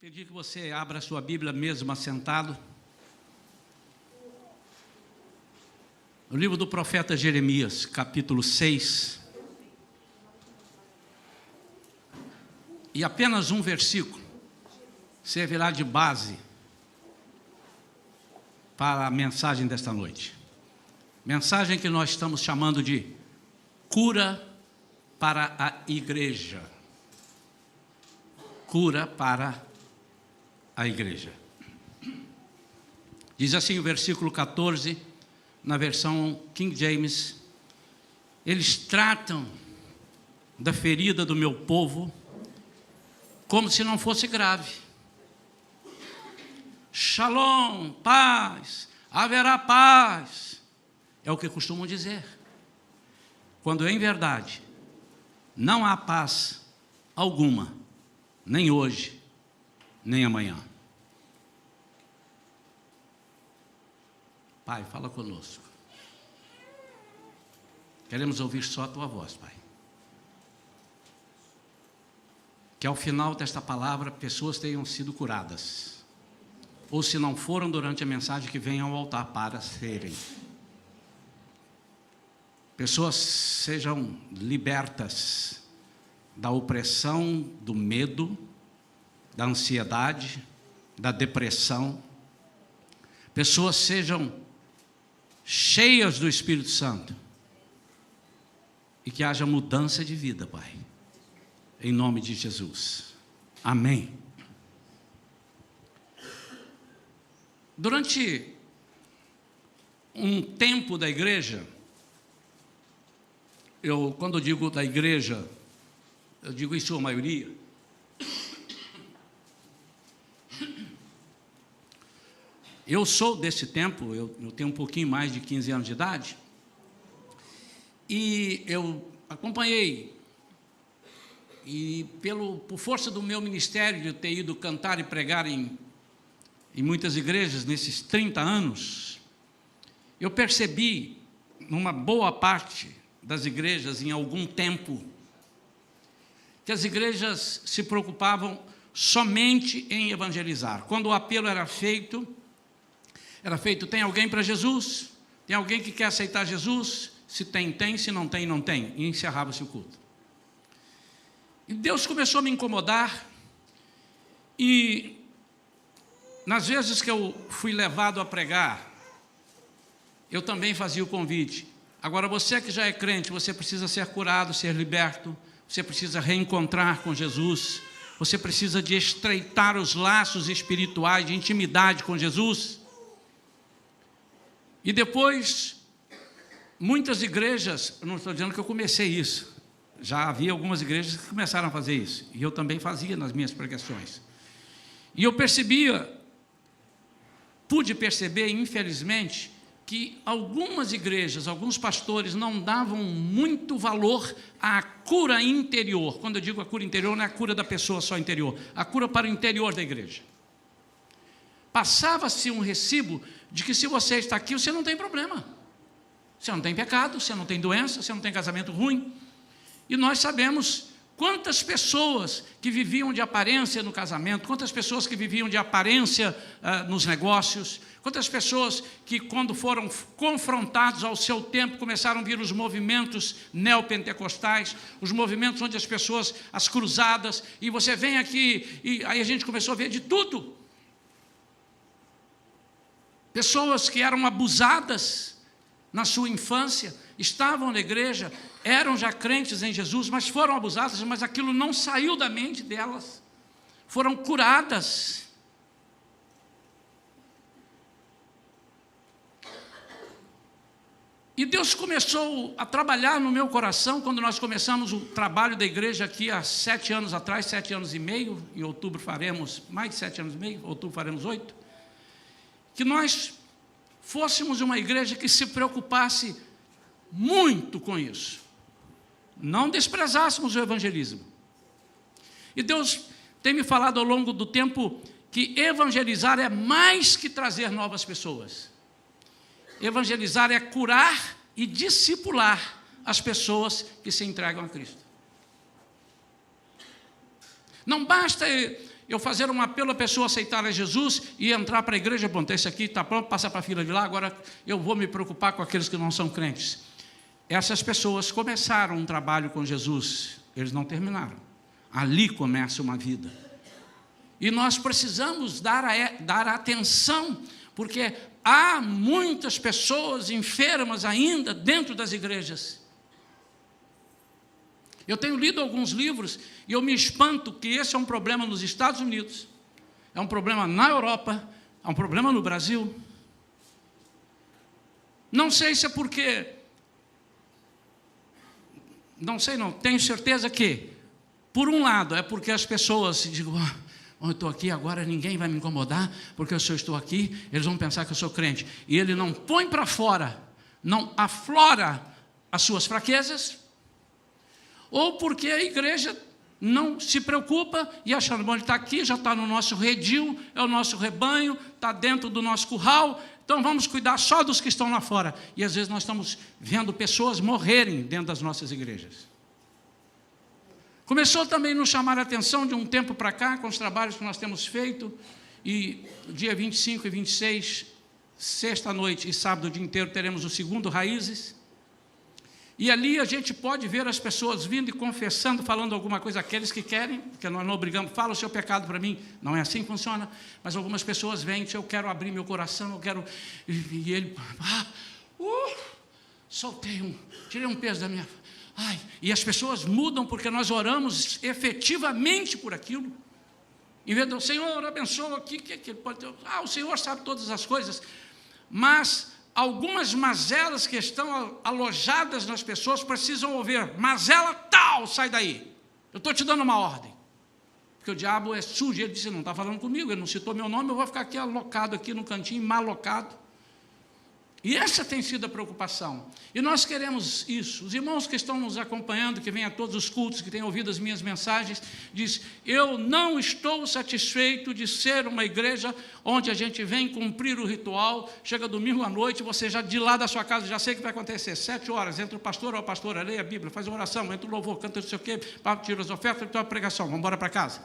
Pedir que você abra a sua Bíblia mesmo assentado. O livro do profeta Jeremias, capítulo 6. E apenas um versículo servirá de base para a mensagem desta noite. Mensagem que nós estamos chamando de cura para a igreja. Cura para a igreja. Diz assim o versículo 14, na versão King James: eles tratam da ferida do meu povo como se não fosse grave. Shalom, paz, haverá paz, é o que costumam dizer, quando em verdade não há paz alguma, nem hoje, nem amanhã. Pai, fala conosco. Queremos ouvir só a Tua voz, Pai. Que ao final desta palavra, pessoas tenham sido curadas. Ou se não foram durante a mensagem, que venham ao altar para serem. Pessoas sejam libertas da opressão, do medo, da ansiedade, da depressão. Pessoas sejam cheias do Espírito Santo. E que haja mudança de vida, Pai. Em nome de Jesus. Amém. Durante um tempo da igreja, quando eu digo da igreja, eu digo em sua maioria, eu sou desse tempo, eu tenho um pouquinho mais de 15 anos de idade, e eu acompanhei, e por força do meu ministério, de ter ido cantar e pregar em muitas igrejas nesses 30 anos, eu percebi, numa boa parte das igrejas, em algum tempo, que as igrejas se preocupavam somente em evangelizar. Quando o apelo era feito, tem alguém para Jesus? Tem alguém que quer aceitar Jesus? Se tem, tem, se não tem, não tem. E encerrava-se o culto. E Deus começou a me incomodar, e nas vezes que eu fui levado a pregar, eu também fazia o convite. Agora, você que já é crente, você precisa ser curado, ser liberto, você precisa reencontrar com Jesus, você precisa de estreitar os laços espirituais, de intimidade com Jesus. E depois, muitas igrejas, eu não estou dizendo que eu comecei isso, já havia algumas igrejas que começaram a fazer isso, e eu também fazia nas minhas pregações. E eu pude perceber, infelizmente, que algumas igrejas, alguns pastores não davam muito valor à cura interior. Quando eu digo a cura interior, não é a cura da pessoa só interior, a cura para o interior da igreja. Passava-se um recibo de que se você está aqui, você não tem problema. Você não tem pecado, você não tem doença, você não tem casamento ruim. E nós sabemos quantas pessoas que viviam de aparência no casamento, quantas pessoas que viviam de aparência nos negócios, quantas pessoas que, quando foram confrontados ao seu tempo, começaram a vir os movimentos neopentecostais, os movimentos onde as pessoas, as cruzadas, e você vem aqui, e aí a gente começou a ver de tudo. Pessoas que eram abusadas na sua infância, estavam na igreja, eram já crentes em Jesus, mas foram abusadas, mas aquilo não saiu da mente delas, foram curadas. E Deus começou a trabalhar no meu coração, quando nós começamos o trabalho da igreja aqui há 7 anos atrás, 7 anos e meio, em outubro faremos mais de 7 anos e meio, outubro faremos 8, que nós fôssemos uma igreja que se preocupasse muito com isso, não desprezássemos o evangelismo. E Deus tem me falado ao longo do tempo que evangelizar é mais que trazer novas pessoas. Evangelizar é curar e discipular as pessoas que se entregam a Cristo. Não basta eu fazer um apelo à pessoa aceitar a Jesus e entrar para a igreja, bom, esse aqui está pronto, passa para a fila de lá, agora eu vou me preocupar com aqueles que não são crentes. Essas pessoas começaram um trabalho com Jesus, eles não terminaram. Ali começa uma vida. E nós precisamos dar atenção, porque há muitas pessoas enfermas ainda dentro das igrejas. Eu tenho lido alguns livros e eu me espanto que esse é um problema nos Estados Unidos, é um problema na Europa, é um problema no Brasil. Não sei se é porque... Não sei não, tenho certeza que, por um lado, é porque as pessoas dizem, eu estou aqui agora, ninguém vai me incomodar, porque se eu estou aqui, eles vão pensar que eu sou crente. E ele não põe para fora, não aflora as suas fraquezas, ou porque a igreja não se preocupa e achando, bom, ele está aqui, já está no nosso redil, é o nosso rebanho, está dentro do nosso curral, então vamos cuidar só dos que estão lá fora. E às vezes nós estamos vendo pessoas morrerem dentro das nossas igrejas. Começou também a nos chamar a atenção de um tempo para cá, com os trabalhos que nós temos feito, e dia 25 e 26, sexta-noite e sábado o dia inteiro, teremos o segundo Raízes. E ali a gente pode ver as pessoas vindo e confessando, falando alguma coisa, aqueles que querem, porque nós não obrigamos, fala o seu pecado para mim, não é assim que funciona, mas algumas pessoas vêm, eu quero abrir meu coração, eu quero, e ele, soltei tirei um peso da minha, e as pessoas mudam porque nós oramos efetivamente por aquilo, em vez do Senhor, abençoa aqui, que ele pode ter, o Senhor sabe todas as coisas, mas algumas mazelas que estão alojadas nas pessoas precisam ouvir, mazela tal, sai daí, eu estou te dando uma ordem, porque o diabo é sujo, ele disse, não está falando comigo, ele não citou meu nome, eu vou ficar aqui alocado, aqui no cantinho, malocado. E essa tem sido a preocupação, e nós queremos isso. Os irmãos que estão nos acompanhando, que vêm a todos os cultos, que têm ouvido as minhas mensagens, diz, eu não estou satisfeito de ser uma igreja onde a gente vem cumprir o ritual, chega domingo à noite, você já de lá da sua casa, já sei o que vai acontecer, 7 horas, entra o pastor ou a pastora, lê a Bíblia, faz uma oração, entra o louvor, canta não sei o quê, tira as ofertas, tira a pregação, vamos embora para casa.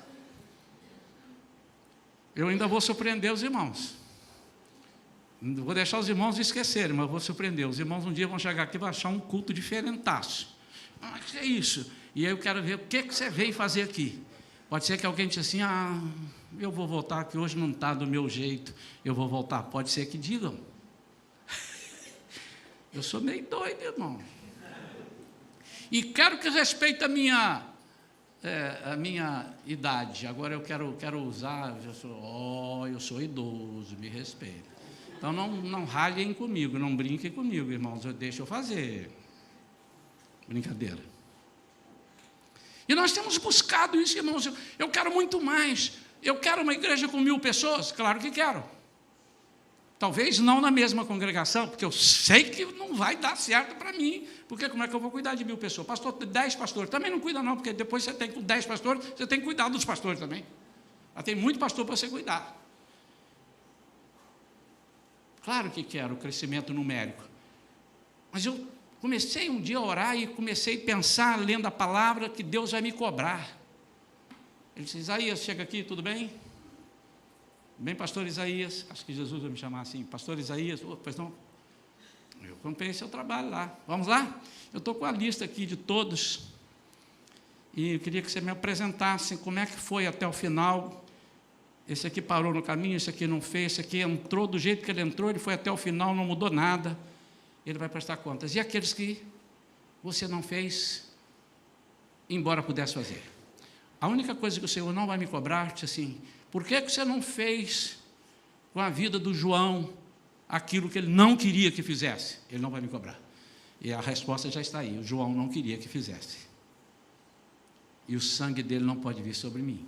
Eu ainda vou surpreender os irmãos. Não vou deixar os irmãos esquecerem, mas vou surpreender. Os irmãos um dia vão chegar aqui e vão achar um culto diferentaço. O que é isso? E aí eu quero ver o que você veio fazer aqui. Pode ser que alguém disse assim, eu vou voltar, que hoje não está do meu jeito, eu vou voltar. Pode ser que digam. Eu sou meio doido, irmão. E quero que respeite a minha idade. Agora eu quero usar, eu sou idoso, me respeita. Então, não ralhem comigo, não brinquem comigo, irmãos, deixa eu fazer. Brincadeira. E nós temos buscado isso, irmãos, eu quero muito mais. Eu quero uma igreja com 1000 pessoas? Claro que quero. Talvez não na mesma congregação, porque eu sei que não vai dar certo para mim, porque como é que eu vou cuidar de 1000 pessoas? Pastor, 10 pastores, também não cuida não, porque depois você tem com 10 pastores, você tem que cuidar dos pastores também. Já tem muito pastor para você cuidar. Claro que quero o crescimento numérico, mas eu comecei um dia a orar e comecei a pensar, lendo a palavra, que Deus vai me cobrar. Ele disse, Isaías, chega aqui, tudo bem? Bem, pastor Isaías, acho que Jesus vai me chamar assim, pastor Isaías, pois não, eu comprei seu trabalho lá, vamos lá? Eu estou com a lista aqui de todos, e eu queria que você me apresentasse como é que foi até o final. Esse aqui parou no caminho, esse aqui não fez, esse aqui entrou do jeito que ele entrou, ele foi até o final, não mudou nada, ele vai prestar contas. E aqueles que você não fez, embora pudesse fazer. A única coisa que o Senhor não vai me cobrar, disse assim, por que você não fez com a vida do João aquilo que ele não queria que fizesse? Ele não vai me cobrar. E a resposta já está aí, o João não queria que fizesse. E o sangue dele não pode vir sobre mim.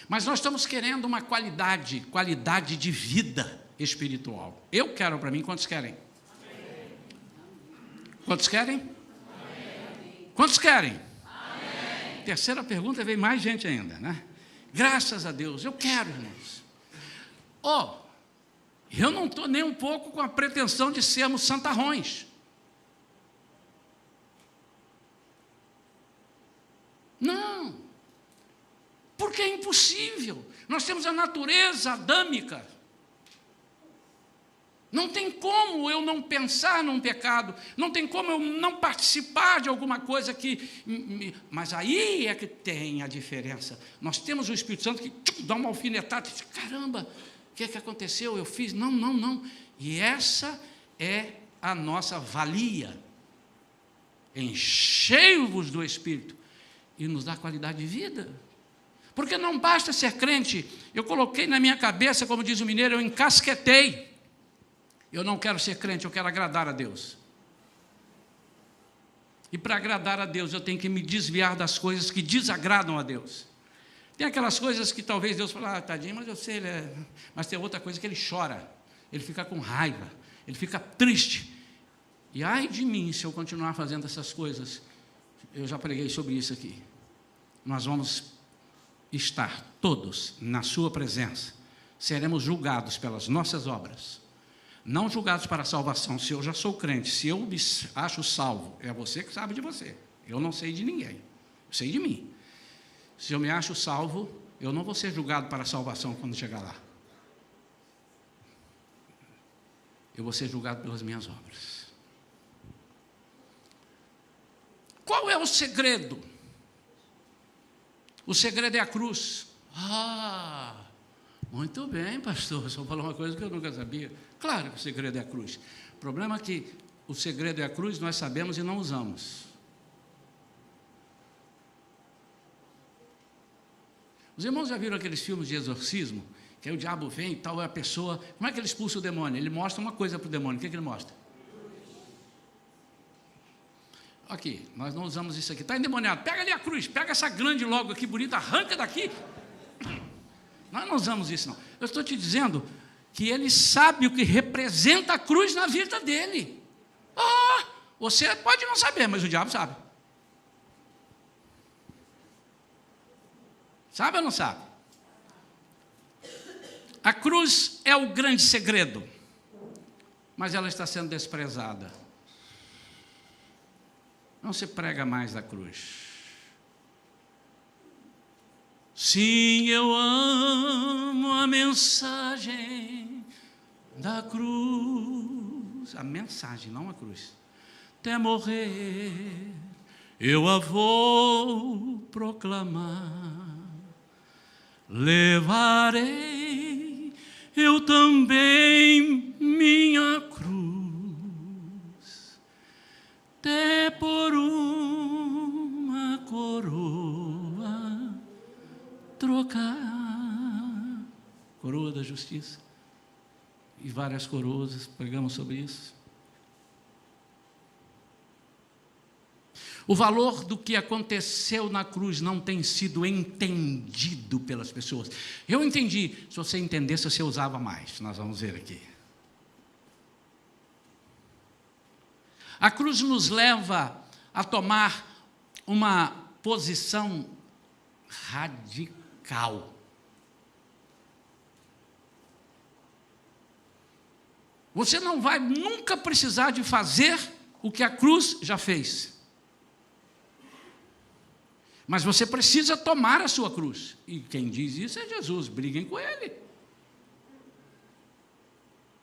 Mas nós estamos querendo uma qualidade de vida espiritual. Eu quero para mim, quantos querem? Amém. Quantos querem? Amém. Quantos querem? Amém. Terceira pergunta, veio mais gente ainda, né? Graças a Deus, eu quero, irmãos. Eu não estou nem um pouco com a pretensão de sermos santarrões. Não. Por Porque é impossível. Nós temos a natureza adâmica. Não tem como eu não pensar num pecado, não tem como eu não participar de alguma coisa que... Mas aí é que tem a diferença. Nós temos o Espírito Santo que dá uma alfinetada e diz, caramba, o que é que aconteceu? Eu fiz, não. E essa é a nossa valia. Enchei-vos do Espírito e nos dá qualidade de vida. Porque não basta ser crente. Eu coloquei na minha cabeça, como diz o mineiro, eu encasquetei. Eu não quero ser crente, eu quero agradar a Deus. E para agradar a Deus, eu tenho que me desviar das coisas que desagradam a Deus. Tem aquelas coisas que talvez Deus fale, tadinho, mas eu sei, mas tem outra coisa que ele chora, ele fica com raiva, ele fica triste. E ai de mim, se eu continuar fazendo essas coisas, eu já preguei sobre isso aqui. Nós vamos estar todos na sua presença, seremos julgados pelas nossas obras. Não julgados para a salvação. Se eu já sou crente, se eu me acho salvo, é você que sabe de você. Eu não sei de ninguém. Eu sei de mim. Se eu me acho salvo, eu não vou ser julgado para a salvação quando chegar lá. Eu vou ser julgado pelas minhas obras. Qual é o segredo? O segredo é a cruz. Muito bem, pastor. O senhor falou uma coisa que eu nunca sabia. Claro que o segredo é a cruz. O problema é que o segredo é a cruz, nós sabemos e não usamos. Os irmãos já viram aqueles filmes de exorcismo? Que aí o diabo vem e tal, é a pessoa... Como é que ele expulsa o demônio? Ele mostra uma coisa para o demônio. O que ele mostra? Aqui, nós não usamos isso aqui. Está endemoniado. Pega ali a cruz. Pega essa grande logo aqui, bonita. Arranca daqui. Nós não usamos isso, não. Eu estou te dizendo que ele sabe o que representa a cruz na vida dele. Você pode não saber, mas o diabo sabe. Sabe ou não sabe? A cruz é o grande segredo, mas ela está sendo desprezada. Não se prega mais da cruz. Sim, eu amo a mensagem da cruz. A mensagem, não a cruz. Até morrer, eu a vou proclamar. Levarei eu também minha cruz, até por uma coroa trocar. Coroa da justiça. E várias coroas, pregamos sobre isso. O valor do que aconteceu na cruz não tem sido entendido pelas pessoas. Eu entendi. Se você entendesse, você usava mais. Nós vamos ver aqui. A cruz nos leva a tomar uma posição radical. Você não vai nunca precisar de fazer o que a cruz já fez. Mas você precisa tomar a sua cruz. E quem diz isso é Jesus. Briguem com ele.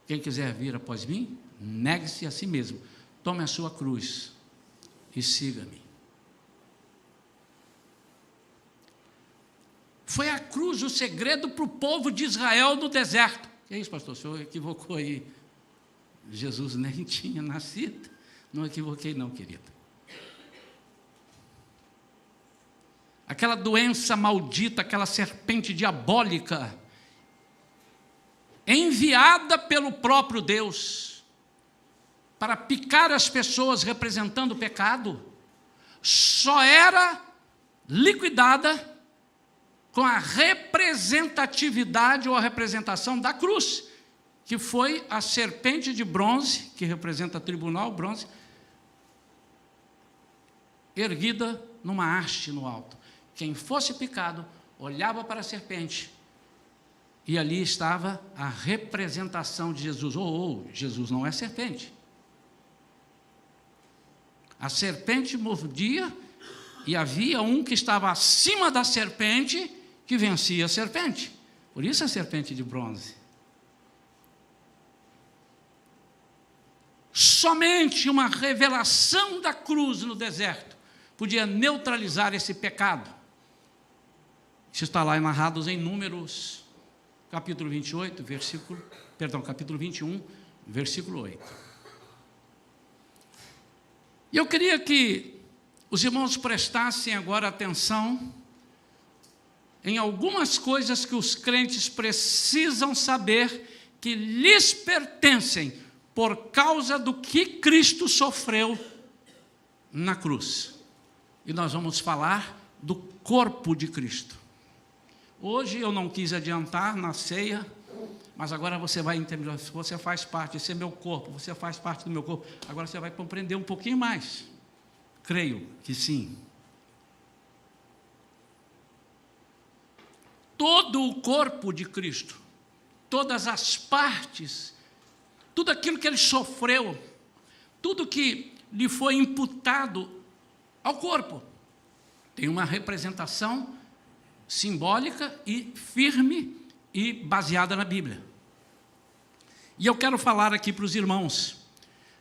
Quem quiser vir após mim, negue-se a si mesmo. Tome a sua cruz e siga-me. Foi a cruz o segredo para o povo de Israel no deserto. Que é isso, pastor? O senhor equivocou aí. Jesus nem tinha nascido. Não equivoquei não, querida. Aquela doença maldita, aquela serpente diabólica, enviada pelo próprio Deus, para picar as pessoas representando o pecado, só era liquidada com a representatividade ou a representação da cruz, que foi a serpente de bronze, que representa tribunal, bronze, erguida numa haste no alto. Quem fosse picado, olhava para a serpente, e ali estava a representação de Jesus. Jesus não é serpente. A serpente mordia, e havia um que estava acima da serpente, que vencia a serpente. Por isso a serpente de bronze. Somente uma revelação da cruz no deserto podia neutralizar esse pecado. Isso está lá narrado em Números, capítulo 28, capítulo 21, versículo 8. E eu queria que os irmãos prestassem agora atenção em algumas coisas que os crentes precisam saber que lhes pertencem por causa do que Cristo sofreu na cruz. E nós vamos falar do corpo de Cristo. Hoje eu não quis adiantar na ceia, mas agora você vai entender, você faz parte, esse é meu corpo, você faz parte do meu corpo, agora você vai compreender um pouquinho mais. Creio que sim. Todo o corpo de Cristo, todas as partes, tudo aquilo que ele sofreu, tudo que lhe foi imputado ao corpo, tem uma representação simbólica e firme e baseada na Bíblia. E eu quero falar aqui para os irmãos,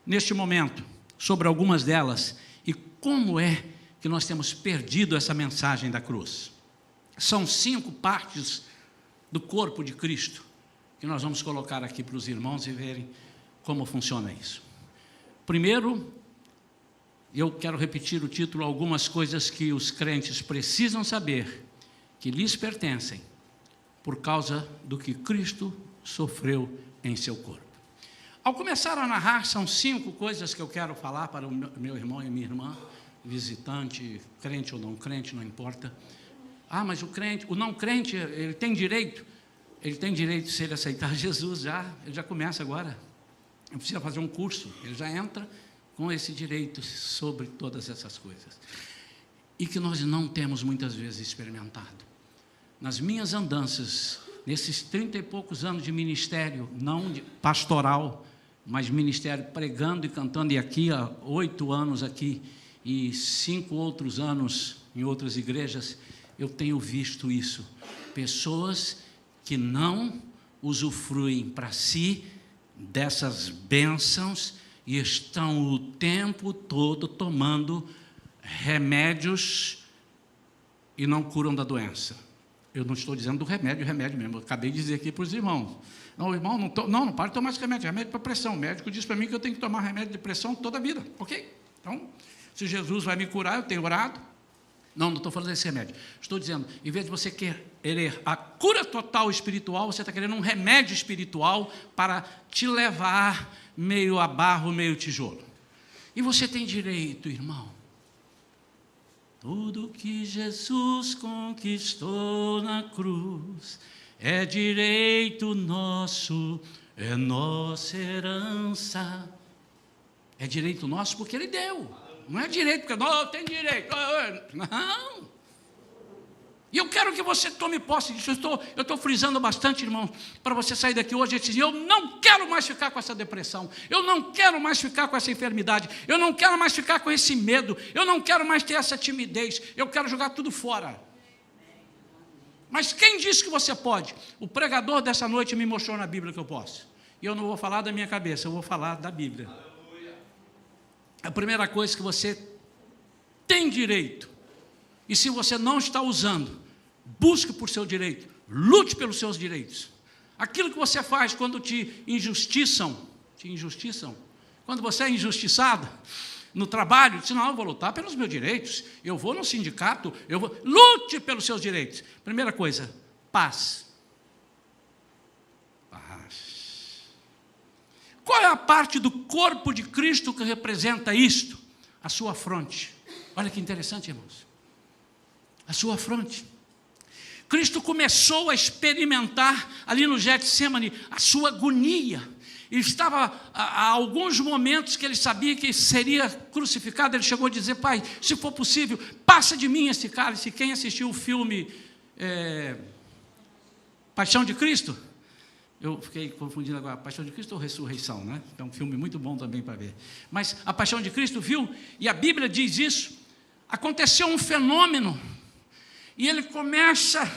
neste momento, sobre algumas delas e como é que nós temos perdido essa mensagem da cruz. São 5 partes do corpo de Cristo que nós vamos colocar aqui para os irmãos e verem como funciona isso. Primeiro, eu quero repetir o título, algumas coisas que os crentes precisam saber que lhes pertencem por causa do que Cristo sofreu em seu corpo. Ao começar a narrar, são 5 coisas que eu quero falar para o meu irmão e minha irmã, visitante, crente ou não crente, não importa. Ah, mas o não crente, ele tem direito? Ele tem direito, se ele aceitar Jesus, ele já começa agora. Não precisa fazer um curso, ele já entra com esse direito sobre todas essas coisas. E que nós não temos muitas vezes experimentado. Nas minhas andanças, nesses 30 e poucos anos de ministério, não de pastoral, mas ministério pregando e cantando, e aqui há 8 anos aqui, e 5 outros anos em outras igrejas, eu tenho visto isso. Pessoas que não usufruem para si dessas bênçãos e estão o tempo todo tomando remédios e não curam da doença. Eu não estou dizendo do remédio mesmo, eu acabei de dizer aqui para os irmãos. Não, irmão, não para de tomar esse remédio para pressão. O médico disse para mim que eu tenho que tomar remédio de pressão toda a vida. Ok? Então, se Jesus vai me curar, eu tenho orado. Não estou falando desse remédio. Estou dizendo, em vez de você querer a cura total espiritual, você está querendo um remédio espiritual para te levar meio a barro, meio tijolo. E você tem direito, irmão. Tudo que Jesus conquistou na cruz é direito nosso, é nossa herança. É direito nosso porque Ele deu. Não é direito porque não, tem direito. Não. E eu quero que você tome posse disso. Eu estou frisando bastante, irmão, para você sair daqui hoje e dizer, eu não quero mais ficar com essa depressão, eu não quero mais ficar com essa enfermidade, eu não quero mais ficar com esse medo, eu não quero mais ter essa timidez, eu quero jogar tudo fora. Mas quem disse que você pode? O pregador dessa noite me mostrou na Bíblia que eu posso. E eu não vou falar da minha cabeça, eu vou falar da Bíblia. A primeira coisa que você tem direito, e se você não está usando, busque por seu direito, lute pelos seus direitos. Aquilo que você faz quando te injustiçam, quando você é injustiçado no trabalho, diz, não, eu vou lutar pelos meus direitos, eu vou no sindicato, lute pelos seus direitos. Primeira coisa, paz. Qual é a parte do corpo de Cristo que representa isto? A sua fronte. Olha que interessante, irmãos. A sua fronte. Cristo começou a experimentar ali no Getsemane a sua agonia. Ele estava há alguns momentos que ele sabia que seria crucificado. Ele chegou a dizer, Pai, se for possível, passa de mim esse cálice. Quem assistiu o filme Paixão de Cristo? Eu fiquei confundindo agora, Paixão de Cristo ou Ressurreição, né? É um filme muito bom também para ver. Mas a Paixão de Cristo, viu? E a Bíblia diz isso. Aconteceu um fenômeno. E ele começa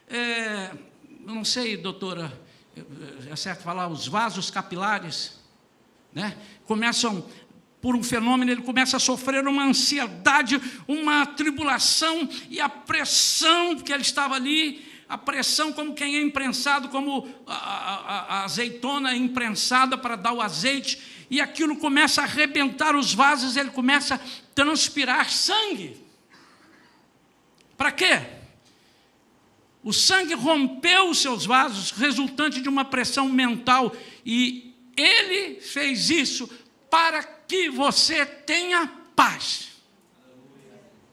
eu não sei, doutora, é certo falar, os vasos capilares, né? Começam, por um fenômeno, ele começa a sofrer uma ansiedade, uma tribulação, e a pressão que ele estava ali, a pressão como quem é imprensado, como a azeitona é imprensada para dar o azeite, e aquilo começa a arrebentar os vasos, ele começa a transpirar sangue. Para quê? O sangue rompeu os seus vasos, resultante de uma pressão mental, e ele fez isso para que você tenha paz.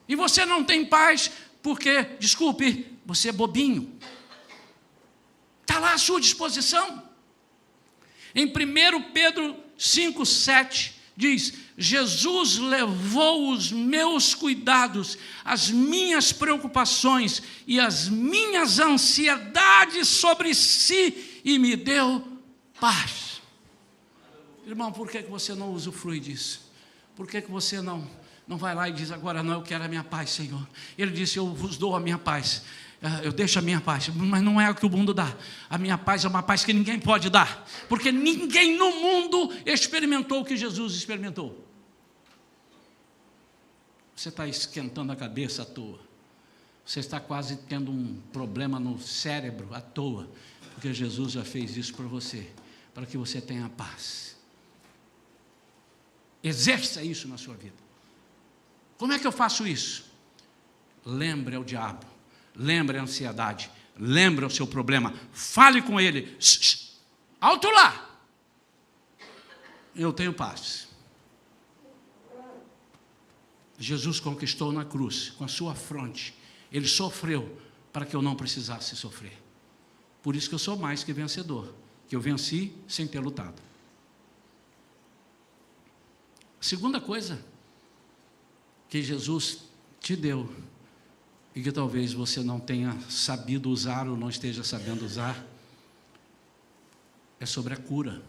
E você não tem paz porque, desculpe, você é bobinho. Está lá à sua disposição. Em 1 Pedro 5,7 diz: Jesus levou os meus cuidados, as minhas preocupações e as minhas ansiedades sobre si e me deu paz. Irmão, por que você não usufrui disso? Por que você não vai lá e diz: agora não, eu quero a minha paz, Senhor? Ele disse: eu vos dou a minha paz. Eu deixo a minha paz, mas não é o que o mundo dá. A minha paz é uma paz que ninguém pode dar, porque ninguém no mundo experimentou o que Jesus experimentou. Você está esquentando a cabeça à toa. Você está quase tendo um problema no cérebro à toa, porque Jesus já fez isso por você, para que você tenha paz. Exerça isso na sua vida. Como é que eu faço isso? Lembre ao diabo, lembre a ansiedade, lembre o seu problema, fale com ele. Alto lá! Eu tenho paz. Jesus conquistou na cruz, com a sua fronte. Ele sofreu para que eu não precisasse sofrer. Por isso que eu sou mais que vencedor, que eu venci sem ter lutado. A segunda coisa que Jesus te deu, e que talvez você não tenha sabido usar ou não esteja sabendo usar, é sobre a cura.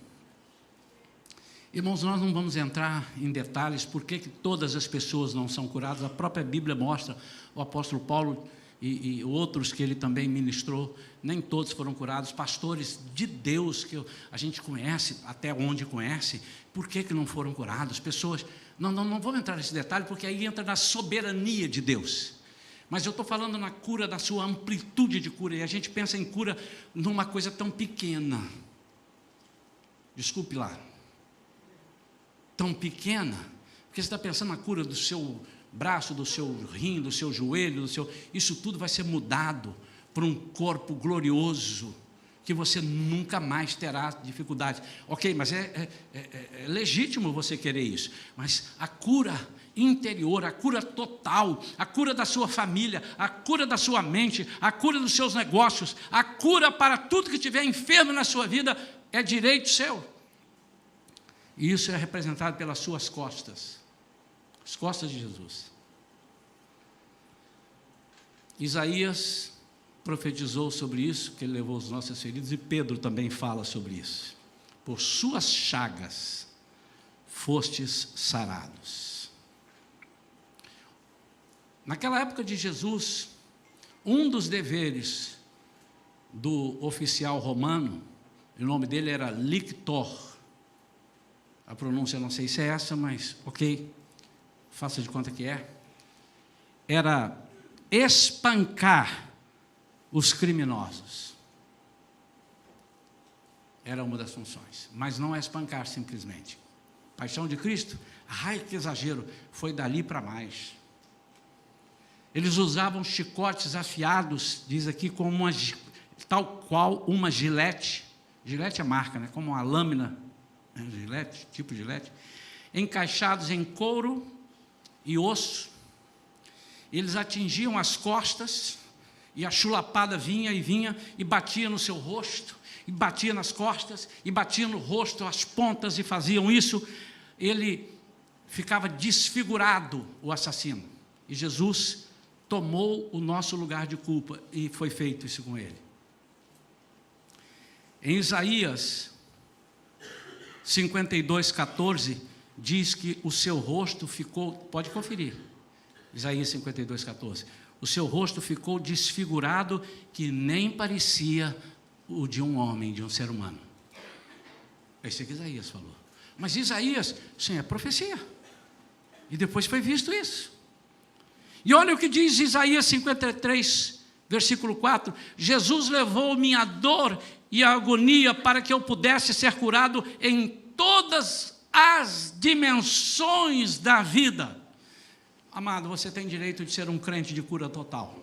Irmãos, nós não vamos entrar em detalhes por que todas as pessoas não são curadas. A própria Bíblia mostra, o apóstolo Paulo e outros que ele também ministrou, nem todos foram curados. Pastores de Deus que a gente conhece, até onde conhece, por que não foram curados? Pessoas, não vamos entrar nesse detalhe, porque aí entra na soberania de Deus. Mas eu estou falando na cura, da sua amplitude de cura, e a gente pensa em cura numa coisa tão pequena. Desculpe lá. Tão pequena, porque você está pensando na cura do seu braço, do seu rim, do seu joelho, isso tudo vai ser mudado para um corpo glorioso, que você nunca mais terá dificuldade. Ok, mas é legítimo você querer isso, mas a cura interior, a cura total, a cura da sua família, a cura da sua mente, a cura dos seus negócios, a cura para tudo que estiver enfermo na sua vida, é direito seu. E isso é representado pelas suas costas, as costas de Jesus. Isaías profetizou sobre isso, que ele levou os nossos feridos, e Pedro também fala sobre isso. Por suas chagas fostes sarados. Naquela época de Jesus, um dos deveres do oficial romano, o nome dele era lictor. A pronúncia não sei se é essa, mas ok, faça de conta que é. Era espancar os criminosos. Era uma das funções, mas não é espancar simplesmente. Paixão de Cristo, ai que exagero, foi dali para mais. Eles usavam chicotes afiados, diz aqui, como tal qual uma gilete. Gilete é marca, né? Como uma lâmina, gilete, tipo gilete, encaixados em couro e osso. Eles atingiam as costas, e a chulapada vinha e batia no seu rosto, e batia nas costas, e batia no rosto, as pontas, e faziam isso. Ele ficava desfigurado, o assassino, e Jesus tomou o nosso lugar de culpa, e foi feito isso com ele. Em Isaías 52:14, diz que o seu rosto ficou, pode conferir, Isaías 52:14, o seu rosto ficou desfigurado, que nem parecia o de um homem, de um ser humano. É isso que Isaías falou. Mas Isaías, sim, é profecia. E depois foi visto isso. E olha o que diz Isaías 53, versículo 4. Jesus levou minha dor e a agonia para que eu pudesse ser curado em todas as dimensões da vida. Amado, você tem direito de ser um crente de cura total.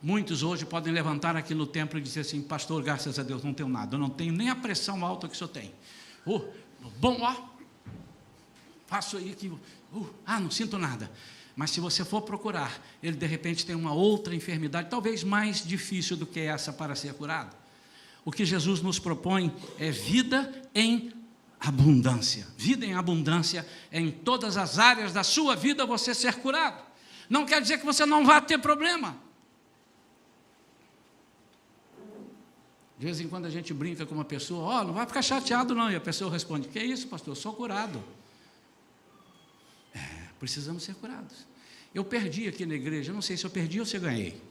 Muitos hoje podem levantar aqui no templo e dizer assim: pastor, graças a Deus, não tenho nada, eu não tenho nem a pressão alta que o senhor tem. Bom, faço aí que, não sinto nada. Mas se você for procurar, ele de repente tem uma outra enfermidade, talvez mais difícil do que essa para ser curado. O que Jesus nos propõe é vida em abundância. Vida em abundância é em todas as áreas da sua vida você ser curado. Não quer dizer que você não vá ter problema. De vez em quando a gente brinca com uma pessoa: não vai ficar chateado não, e a pessoa responde: que é isso, pastor, eu sou curado. Precisamos ser curados. Eu perdi aqui na igreja, não sei se eu perdi ou se eu ganhei,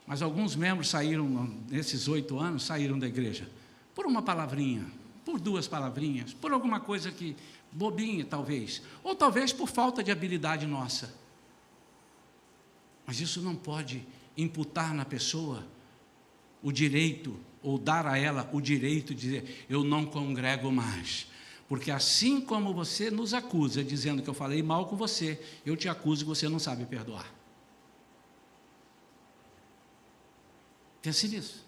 mas alguns membros saíram, nesses 8 anos, saíram da igreja, por uma palavrinha, por 2 palavrinhas, por alguma coisa que, bobinha talvez, ou talvez por falta de habilidade nossa. Mas isso não pode imputar na pessoa o direito, ou dar a ela o direito de dizer: eu não congrego mais. Porque assim como você nos acusa, dizendo que eu falei mal com você, eu te acuso que você não sabe perdoar. Pense nisso.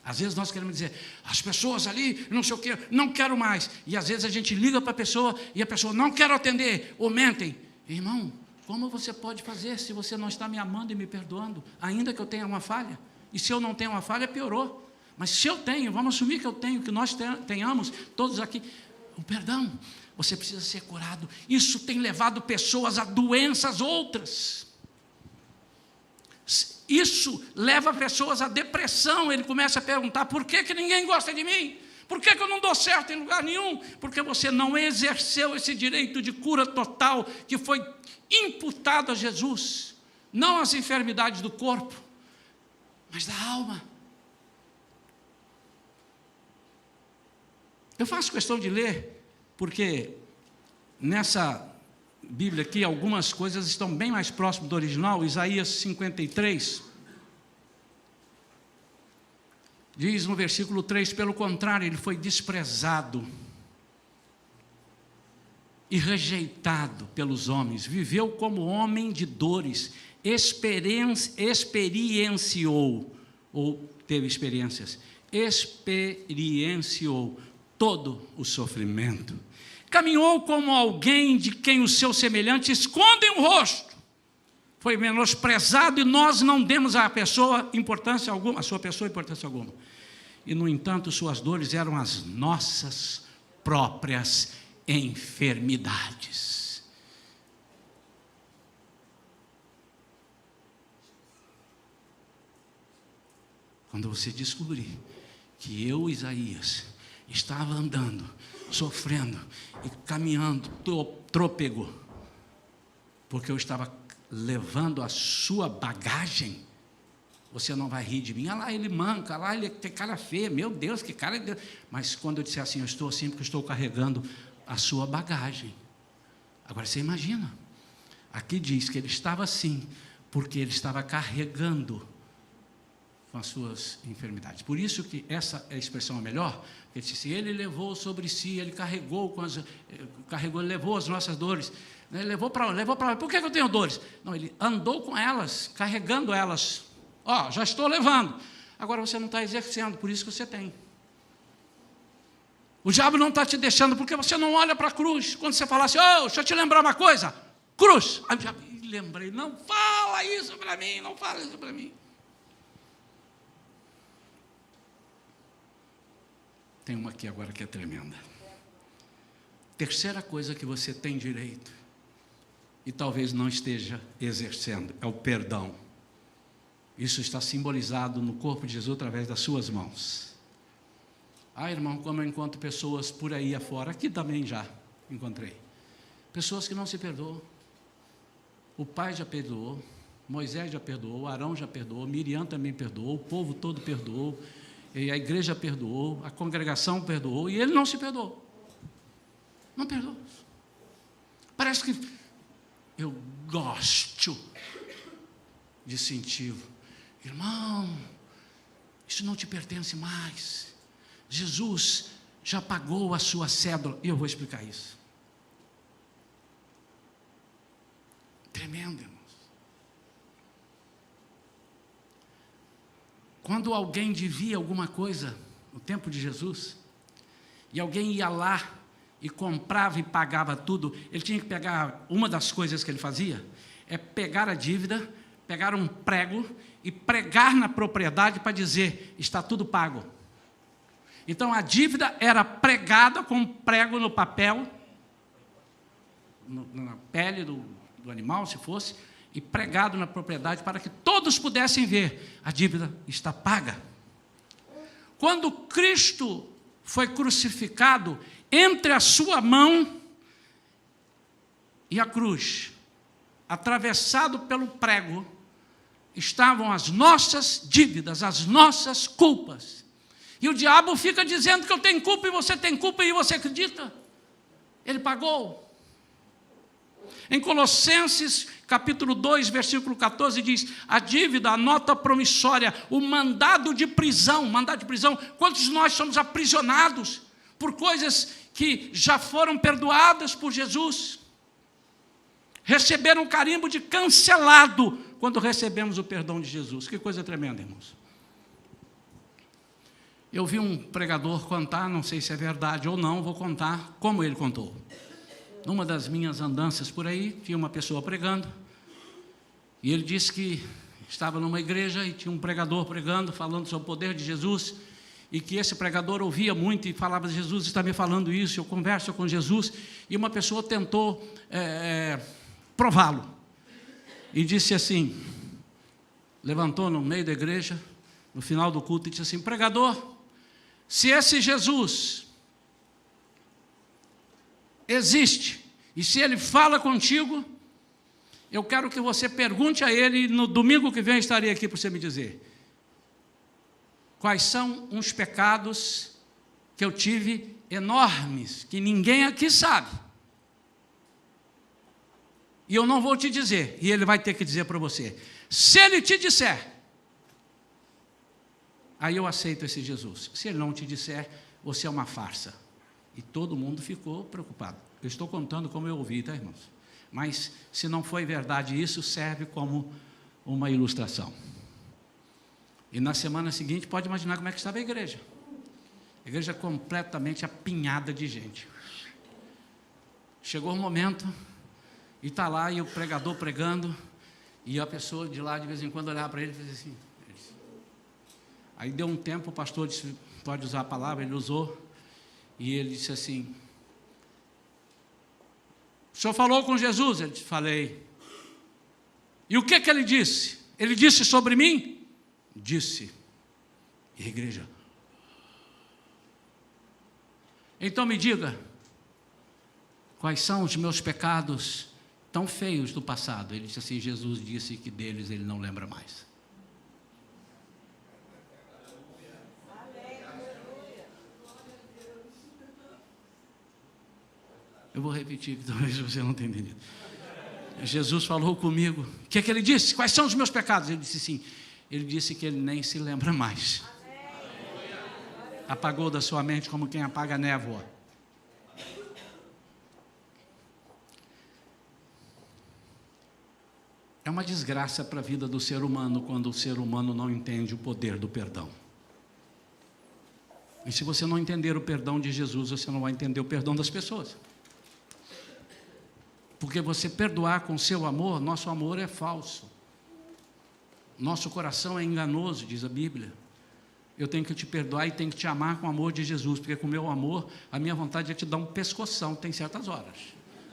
Às vezes nós queremos dizer: as pessoas ali, não sei o quê, não quero mais. E às vezes a gente liga para a pessoa e a pessoa: não quero atender, ou mentem. Irmão, como você pode fazer se você não está me amando e me perdoando, ainda que eu tenha uma falha? E se eu não tenho uma falha, piorou. Mas se eu tenho, vamos assumir que eu tenho, que nós tenhamos, todos aqui, o perdão. Você precisa ser curado. Isso tem levado pessoas a doenças outras. Isso leva pessoas à depressão. Ele começa a perguntar: por que ninguém gosta de mim? Por que eu não dou certo em lugar nenhum? Porque você não exerceu esse direito de cura total que foi imputado a Jesus. Não as enfermidades do corpo, mas da alma. Eu faço questão de ler, porque nessa Bíblia aqui, algumas coisas estão bem mais próximas do original. Isaías 53, diz no versículo 3, pelo contrário, ele foi desprezado e rejeitado pelos homens, viveu como homem de dores, experienciou, ou teve experiências, experienciou todo o sofrimento, caminhou como alguém de quem os seus semelhantes escondem o rosto, foi menosprezado e nós não demos à pessoa importância alguma, a sua pessoa importância alguma, e no entanto suas dores eram as nossas próprias enfermidades. Quando você descobrir que eu, Isaías, estava andando, sofrendo e caminhando trôpego, porque eu estava levando a sua bagagem, você não vai rir de mim: lá ele manca, lá ele tem cara feia, meu Deus, que cara de Deus. Mas quando eu disser assim: eu estou assim porque eu estou carregando a sua bagagem. Agora você imagina, aqui diz que ele estava assim porque ele estava carregando com as suas enfermidades. Por isso que essa é a expressão melhor. Ele disse: ele levou sobre si, ele carregou, ele levou as nossas dores, ele levou para lá. Por que eu tenho dores? Não, ele andou com elas, carregando elas. Já estou levando. Agora você não está exercendo, por isso que você tem. O diabo não está te deixando, porque você não olha para a cruz. Quando você fala assim: deixa eu te lembrar uma coisa, cruz. Aí o diabo: lembrei, não fala isso para mim, não fala isso para mim. Tem uma aqui agora que é tremenda. Terceira coisa que você tem direito, e talvez não esteja exercendo, é o perdão. Isso está simbolizado no corpo de Jesus através das suas mãos. Irmão, como eu encontro pessoas por aí afora, aqui também já encontrei, pessoas que não se perdoam. O pai já perdoou, Moisés já perdoou, Arão já perdoou, Miriam também perdoou, o povo todo perdoou, e a igreja perdoou, a congregação perdoou, e ele não se perdoou. Não perdoou. Parece que eu gosto de sentir, irmão, isso não te pertence mais. Jesus já pagou a sua cédula. E eu vou explicar isso. Tremendo, irmãos. Quando alguém devia alguma coisa, no tempo de Jesus, e alguém ia lá e comprava e pagava tudo, ele tinha que pegar, uma das coisas que ele fazia, é pegar a dívida, pegar um prego e pregar na propriedade para dizer, está tudo pago. Então a dívida era pregada com um prego no papel, na pele do animal, se fosse, e pregado na propriedade para que todos pudessem ver, a dívida está paga. Quando Cristo foi crucificado, entre a sua mão e a cruz, atravessado pelo prego, estavam as nossas dívidas, as nossas culpas. E o diabo fica dizendo que eu tenho culpa e você tem culpa, e você acredita? Ele pagou. Em Colossenses, capítulo 2, versículo 14, diz, a dívida, a nota promissória, o mandado de prisão, quantos de nós somos aprisionados por coisas que já foram perdoadas por Jesus? Receberam um carimbo de cancelado quando recebemos o perdão de Jesus. Que coisa tremenda, irmãos. Eu vi um pregador contar, não sei se é verdade ou não, vou contar como ele contou. Numa das minhas andanças por aí, tinha uma pessoa pregando, e ele disse que estava numa igreja e tinha um pregador pregando, falando sobre o poder de Jesus, e que esse pregador ouvia muito e falava, Jesus está me falando isso, eu converso com Jesus, e uma pessoa tentou prová-lo, e disse assim, levantou no meio da igreja, no final do culto, e disse assim, pregador, se esse Jesus existe, e se ele fala contigo, eu quero que você pergunte a ele, no domingo que vem estarei aqui para você me dizer, quais são uns pecados que eu tive enormes, que ninguém aqui sabe, e eu não vou te dizer, e ele vai ter que dizer para você. Se ele te disser, aí eu aceito esse Jesus. Se ele não te disser, você é uma farsa. E todo mundo ficou preocupado. Eu estou contando como eu ouvi, tá, irmãos? Mas, se não foi verdade isso, serve como uma ilustração. E na semana seguinte, pode imaginar como é que estava a igreja. A igreja completamente apinhada de gente. Chegou o momento, e está lá, e o pregador pregando, e a pessoa de lá, de vez em quando, olhava para ele e fazia assim. Aí deu um tempo, o pastor disse, pode usar a palavra, ele usou, e ele disse assim, o senhor falou com Jesus? Ele disse, falei. E o que ele disse? Ele disse sobre mim? Disse. E a igreja? Então me diga, quais são os meus pecados tão feios do passado? Ele disse assim, Jesus disse que deles ele não lembra mais. Eu vou repetir, que talvez você não tenha entendido. Jesus falou comigo. O que ele disse? Quais são os meus pecados? Ele disse sim. Ele disse que ele nem se lembra mais. Apagou da sua mente como quem apaga a névoa. É uma desgraça para a vida do ser humano quando o ser humano não entende o poder do perdão. E se você não entender o perdão de Jesus, você não vai entender o perdão das pessoas. Porque você perdoar com seu amor, nosso amor é falso. Nosso coração é enganoso, diz a Bíblia. Eu tenho que te perdoar e tenho que te amar com o amor de Jesus, porque com o meu amor, a minha vontade é te dar um pescoção, tem certas horas.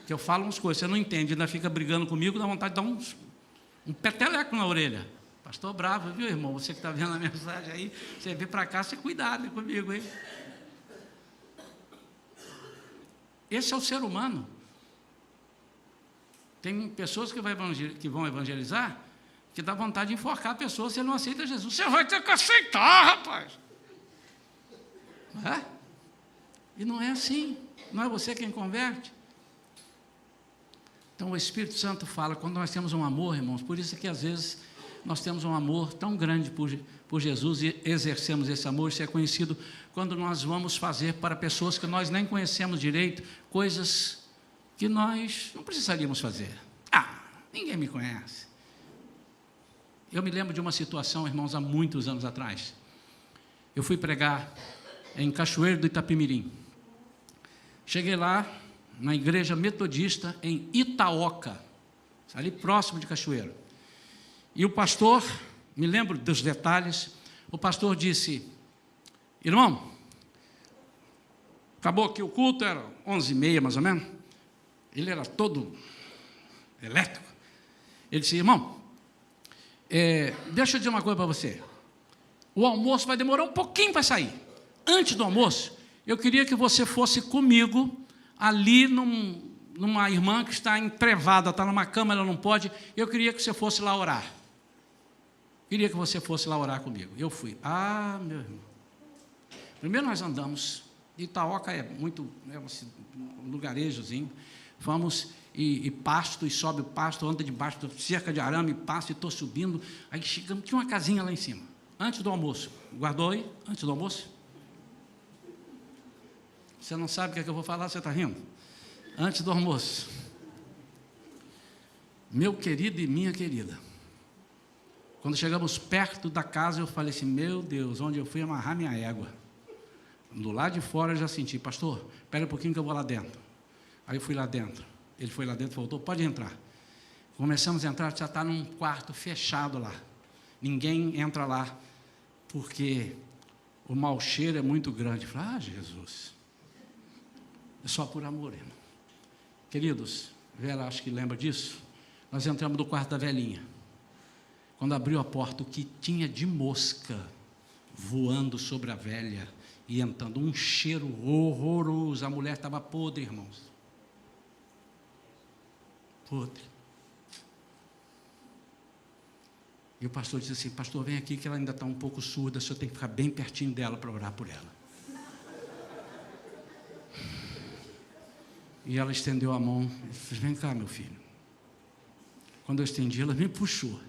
Que eu falo umas coisas, você não entende, ainda fica brigando comigo, dá vontade de dar um peteleco na orelha. Pastor bravo, viu, irmão? Você que está vendo a mensagem aí, você vem para cá, você cuidado comigo, hein? Esse é o ser humano. Tem pessoas que vão evangelizar, que dá vontade de enforcar a pessoa se ele não aceita Jesus. Você vai ter que aceitar, rapaz. Não é? E não é assim. Não é você quem converte. Então o Espírito Santo fala, quando nós temos um amor, irmãos, por isso que às vezes nós temos um amor tão grande por Jesus e exercemos esse amor. Isso é conhecido quando nós vamos fazer para pessoas que nós nem conhecemos direito, coisas que nós não precisaríamos fazer. Ninguém me conhece. Eu me lembro de uma situação, irmãos, há muitos anos atrás. Eu fui pregar em Cachoeiro do Itapemirim. Cheguei lá, na igreja metodista, em Itaoca, ali próximo de Cachoeiro. E o pastor, me lembro dos detalhes, o pastor disse: irmão, acabou aqui o culto, era 11h30 mais ou menos. Ele era todo elétrico. Ele disse: irmão, deixa eu dizer uma coisa para você. O almoço vai demorar um pouquinho para sair. Antes do almoço, eu queria que você fosse comigo ali numa irmã que está entrevada, está numa cama, ela não pode. Eu queria que você fosse lá orar. Queria que você fosse lá orar comigo. Eu fui. Meu irmão. Primeiro nós andamos. Itaoca é um lugarejozinho. Vamos e pasto, e sobe o pasto, anda debaixo da cerca de arame, pasto, e estou subindo. Aí chegamos, tinha uma casinha lá em cima. Antes do almoço. Guardou aí? Antes do almoço? Você não sabe o que é que eu vou falar, você está rindo? Antes do almoço. Meu querido e minha querida. Quando chegamos perto da casa, eu falei assim: meu Deus, onde eu fui amarrar minha égua? Do lado de fora eu já senti: pastor, espera um pouquinho que eu vou lá dentro. Aí eu fui lá dentro. Ele foi lá dentro e voltou: pode entrar. Começamos a entrar, já está num quarto fechado lá. Ninguém entra lá, porque o mau cheiro é muito grande. Eu falei: Jesus, é só por amor, irmão. Queridos, Vera acho que lembra disso. Nós entramos no quarto da velhinha. Quando abriu a porta, o que tinha de mosca voando sobre a velha e entrando, um cheiro horroroso. A mulher estava podre, irmãos. Podre. E o pastor disse assim: pastor, vem aqui que ela ainda está um pouco surda, o senhor tem que ficar bem pertinho dela para orar por ela. E ela estendeu a mão e disse: vem cá, meu filho. Quando eu estendi, ela me puxou.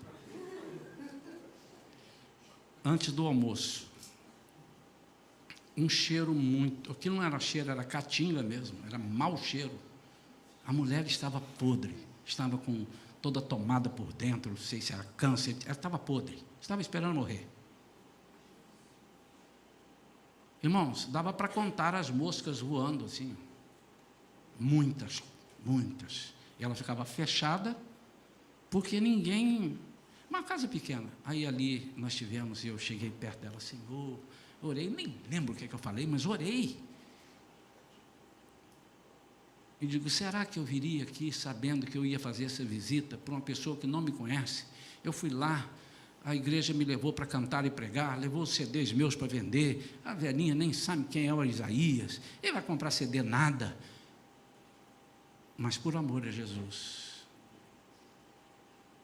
Antes do almoço, um cheiro muito, aquilo não era cheiro, era caatinga mesmo, era mau cheiro. A mulher estava podre, estava com toda tomada por dentro, não sei se era câncer, ela estava podre, estava esperando morrer. Irmãos, dava para contar as moscas voando assim, muitas. E ela ficava fechada, porque ninguém... Uma casa pequena. Aí ali nós tivemos, e eu cheguei perto dela assim, orei, nem lembro o que eu falei, mas orei. E digo: será que eu viria aqui sabendo que eu ia fazer essa visita para uma pessoa que não me conhece? Eu fui lá, a igreja me levou para cantar e pregar, levou os CDs meus para vender. A velhinha nem sabe quem é o Isaías, ele vai comprar CD nada. Mas por amor a Jesus.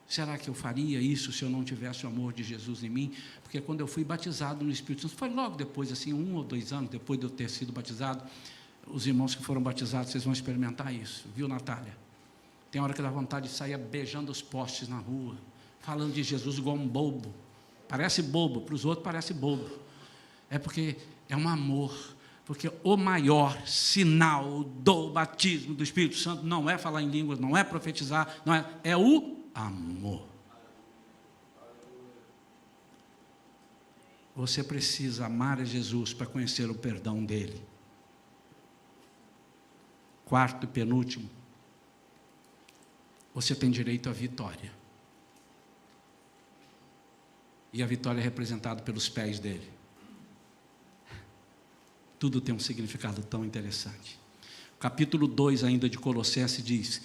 Será que eu faria isso se eu não tivesse o amor de Jesus em mim? Porque quando eu fui batizado no Espírito Santo, foi logo depois, assim, 1 ou 2 anos depois de eu ter sido batizado. Os irmãos que foram batizados, vocês vão experimentar isso, viu, Natália? Tem hora que dá vontade de sair beijando os postes na rua, falando de Jesus igual um bobo. Parece bobo, para os outros parece bobo. É porque é um amor. Porque o maior sinal do batismo do Espírito Santo não é falar em línguas, não é profetizar, não é o amor. Você precisa amar a Jesus para conhecer o perdão dele. Quarto e penúltimo, você tem direito à vitória. E a vitória é representada pelos pés dele. Tudo tem um significado tão interessante. O capítulo 2 ainda de Colossenses diz: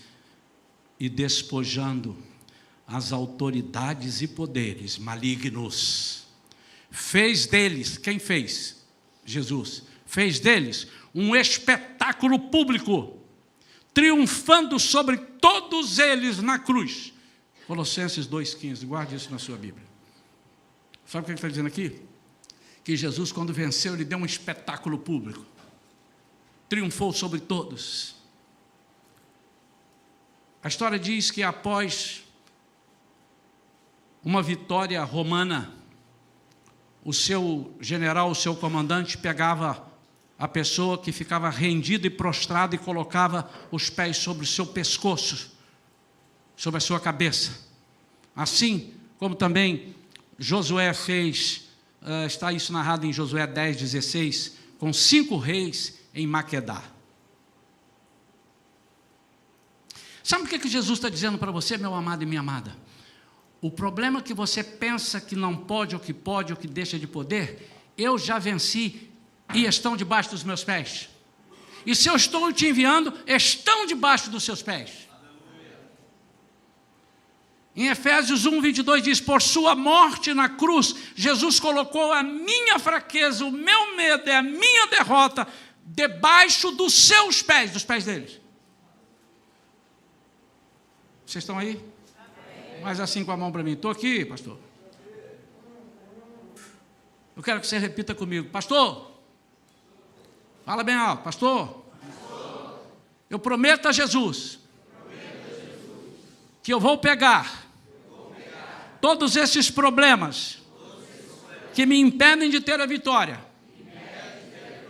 e despojando as autoridades e poderes malignos, fez deles, quem fez? Jesus. Fez deles um espetáculo público, triunfando sobre todos eles na cruz. Colossenses 2,15, guarde isso na sua Bíblia. Sabe o que ele está dizendo aqui? Que Jesus, quando venceu, ele deu um espetáculo público. Triunfou sobre todos. A história diz que após uma vitória romana, o seu general, o seu comandante, pegava a pessoa que ficava rendida e prostrada e colocava os pés sobre o seu pescoço, sobre a sua cabeça. Assim como também Josué fez, está isso narrado em Josué 10,16, com 5 reis em Maquedá. Sabe o que Jesus está dizendo para você, meu amado e minha amada? O problema que você pensa que não pode, ou que deixa de poder, eu já venci e estão debaixo dos meus pés. E se eu estou te enviando, estão debaixo dos seus pés. Em Efésios 1:22 diz, por sua morte na cruz, Jesus colocou a minha fraqueza, o meu medo e a minha derrota debaixo dos seus pés, dos pés deles. Vocês estão aí? Amém. Mas assim com a mão para mim. Estou aqui, pastor. Eu quero que você repita comigo. Pastor, fala bem alto. Pastor, eu prometo a Jesus que eu vou pegar todos esses problemas que me impedem de ter a vitória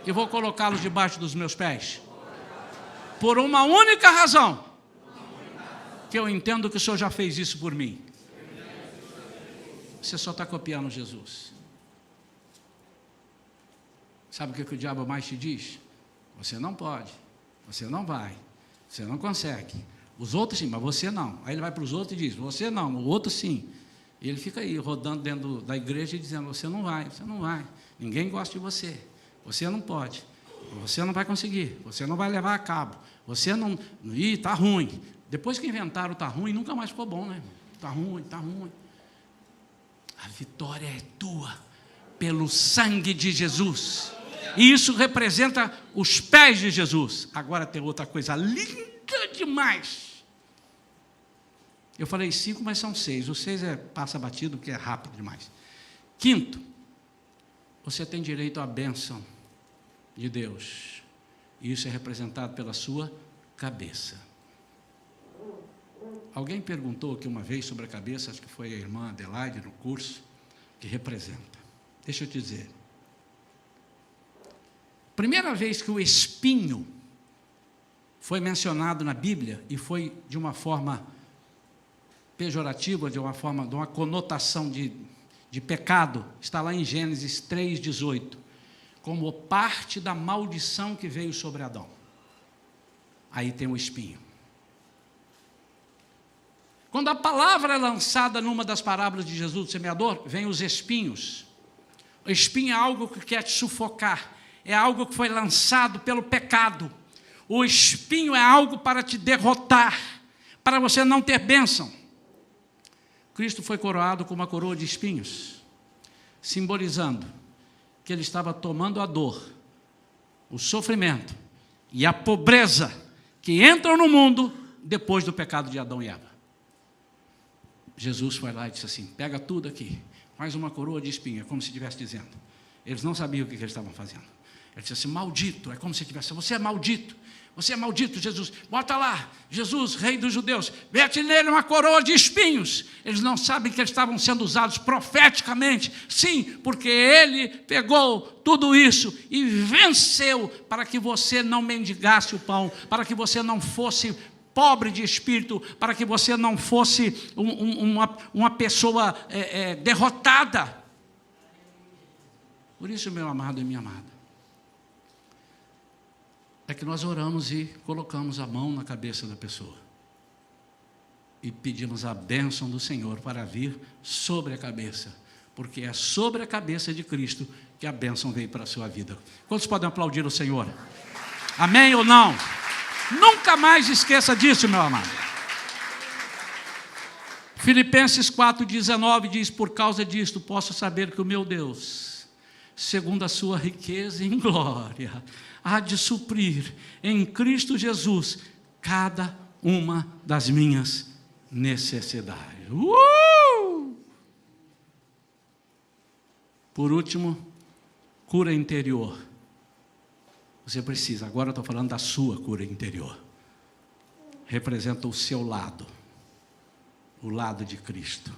e vou colocá-los debaixo dos meus pés. Por uma única razão. Que eu entendo que o Senhor já fez isso por mim. Você só está copiando Jesus. Sabe o que o diabo mais te diz? Você não pode, você não vai, você não consegue. Os outros sim, mas você não. Aí ele vai para os outros e diz, você não, o outro sim. E ele fica aí rodando dentro da igreja e dizendo, você não vai, ninguém gosta de você, você não pode, você não vai conseguir, você não vai levar a cabo, você não, está ruim. Depois que inventaram está ruim, nunca mais ficou bom, né? Está ruim. A vitória é tua, pelo sangue de Jesus. E isso representa os pés de Jesus. Agora tem outra coisa linda demais. Eu falei 5, mas são 6. O 6 passa batido, porque é rápido demais. Quinto, você tem direito à bênção de Deus. E isso é representado pela sua cabeça. Alguém perguntou aqui uma vez sobre a cabeça, acho que foi a irmã Adelaide no curso, que representa. Deixa eu te dizer. Primeira vez que o espinho foi mencionado na Bíblia, e foi de uma forma pejorativa, de uma conotação de pecado, está lá em Gênesis 3,18, como parte da maldição que veio sobre Adão. Aí tem o espinho. Quando a palavra é lançada numa das parábolas de Jesus, do semeador, vem os espinhos. O espinho é algo que quer te sufocar, é algo que foi lançado pelo pecado. O espinho é algo para te derrotar, para você não ter bênção. Cristo foi coroado com uma coroa de espinhos, simbolizando que ele estava tomando a dor, o sofrimento e a pobreza que entram no mundo depois do pecado de Adão e Eva. Jesus foi lá e disse assim, pega tudo aqui, faz uma coroa de espinho, como se estivesse dizendo. Eles não sabiam o que eles estavam fazendo. Ele disse assim, maldito, é como se tivesse, você é maldito, Jesus, bota lá, Jesus, rei dos judeus, mete nele uma coroa de espinhos. Eles não sabem que eles estavam sendo usados profeticamente, sim, porque ele pegou tudo isso e venceu para que você não mendigasse o pão, para que você não fosse pobre de espírito, para que você não fosse uma pessoa derrotada. Por isso, meu amado e minha amada, é que nós oramos e colocamos a mão na cabeça da pessoa e pedimos a bênção do Senhor para vir sobre a cabeça, porque é sobre a cabeça de Cristo que a bênção veio para a sua vida. Quantos podem aplaudir o Senhor? Amém ou não? Nunca mais esqueça disso, meu amado. Filipenses 4,19 diz, por causa disto posso saber que o meu Deus, segundo a sua riqueza em glória, há de suprir em Cristo Jesus cada uma das minhas necessidades. Por último, cura interior. Você precisa, agora eu estou falando da sua cura interior. Representa o seu lado, o lado de Cristo.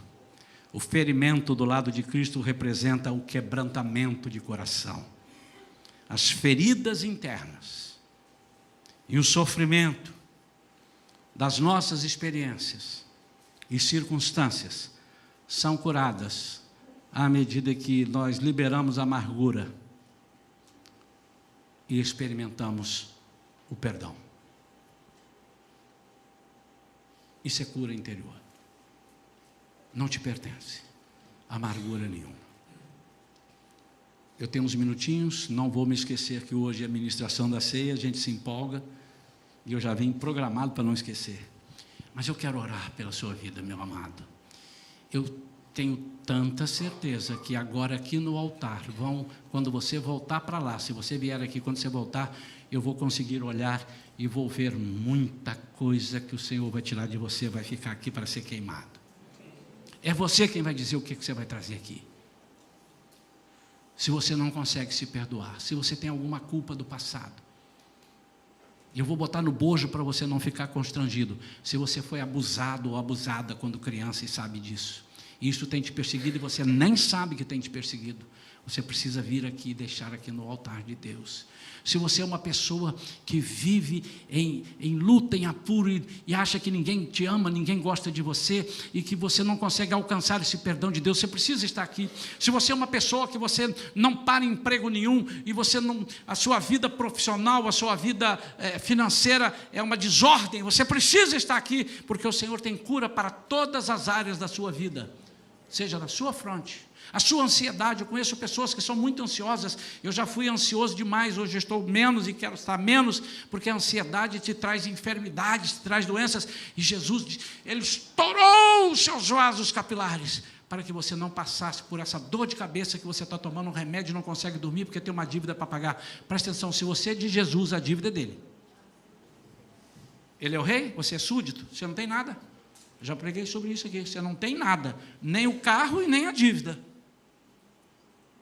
O ferimento do lado de Cristo representa o quebrantamento de coração, as feridas internas e o sofrimento das nossas experiências e circunstâncias são curadas à medida que nós liberamos a amargura e experimentamos o perdão. Isso é cura interior. Não te pertence amargura nenhuma. Eu tenho uns minutinhos, não vou me esquecer que hoje é a ministração da ceia, a gente se empolga, e eu já vim programado para não esquecer. Mas eu quero orar pela sua vida, meu amado. Eu tenho tanta certeza que agora aqui no altar, quando você voltar para lá, se você vier aqui, quando você voltar, eu vou conseguir olhar e vou ver muita coisa que o Senhor vai tirar de você, vai ficar aqui para ser queimado. É você quem vai dizer o que você vai trazer aqui. Se você não consegue se perdoar, se você tem alguma culpa do passado, eu vou botar no bojo para você não ficar constrangido. Se você foi abusado ou abusada quando criança e sabe disso, e isso tem te perseguido e você nem sabe que tem te perseguido, você precisa vir aqui e deixar aqui no altar de Deus. Se você é uma pessoa que vive em luta, em apuro e acha que ninguém te ama, ninguém gosta de você e que você não consegue alcançar esse perdão de Deus, você precisa estar aqui. Se você é uma pessoa que você não para em emprego nenhum e você não, a sua vida profissional, a sua vida financeira é uma desordem, você precisa estar aqui, porque o Senhor tem cura para todas as áreas da sua vida, seja na sua fronte. A sua ansiedade, eu conheço pessoas que são muito ansiosas, eu já fui ansioso demais, hoje estou menos e quero estar menos, porque a ansiedade te traz enfermidades, te traz doenças, e Jesus, Ele estourou os seus vasos capilares, para que você não passasse por essa dor de cabeça que você está tomando um remédio e não consegue dormir, porque tem uma dívida para pagar. Presta atenção, se você é de Jesus, a dívida é dele. Ele é o rei, você é súdito, você não tem nada. Eu já preguei sobre isso aqui, você não tem nada, nem o carro e nem a dívida.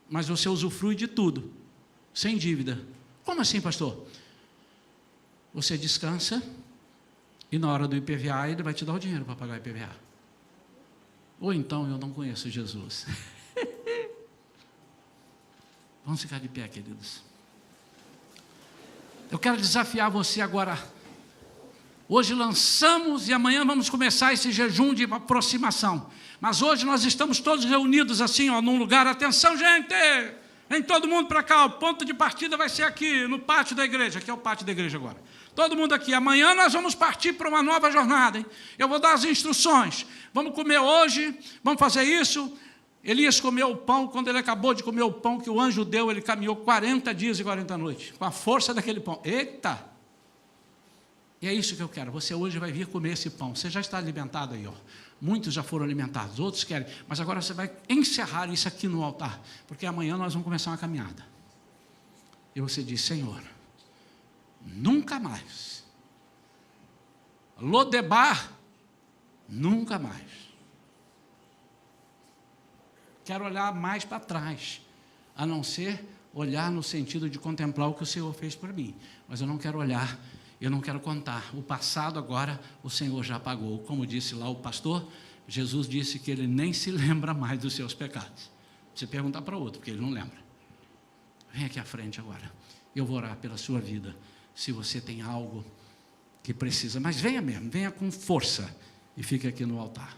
Mas você usufrui de tudo, sem dívida. Como assim, pastor? Você descansa e na hora do IPVA ele vai te dar o dinheiro para pagar o IPVA. Ou então eu não conheço Jesus. Vamos ficar de pé, queridos. Eu quero desafiar você agora. Hoje lançamos e amanhã vamos começar esse jejum de aproximação. Mas hoje nós estamos todos reunidos assim, num lugar. Atenção, gente! Vem todo mundo para cá. O ponto de partida vai ser aqui, no pátio da igreja. Aqui é o pátio da igreja agora. Todo mundo aqui. Amanhã nós vamos partir para uma nova jornada, hein? Eu vou dar as instruções. Vamos comer hoje, vamos fazer isso. Elias comeu o pão. Quando ele acabou de comer o pão que o anjo deu, ele caminhou 40 dias e 40 noites. Com a força daquele pão. Eita! E é isso que eu quero. Você hoje vai vir comer esse pão. Você já está alimentado aí, Muitos já foram alimentados, outros querem. Mas agora você vai encerrar isso aqui no altar, porque amanhã nós vamos começar uma caminhada. E você diz: Senhor, nunca mais. Lodebar, nunca mais. Quero olhar mais para trás, a não ser olhar no sentido de contemplar o que o Senhor fez por mim. Mas eu não quero olhar. Eu não quero contar. O passado agora o Senhor já pagou. Como disse lá o pastor, Jesus disse que ele nem se lembra mais dos seus pecados. Você perguntar para outro, porque ele não lembra. Vem aqui à frente agora. Eu vou orar pela sua vida. Se você tem algo que precisa. Mas venha mesmo, venha com força e fique aqui no altar.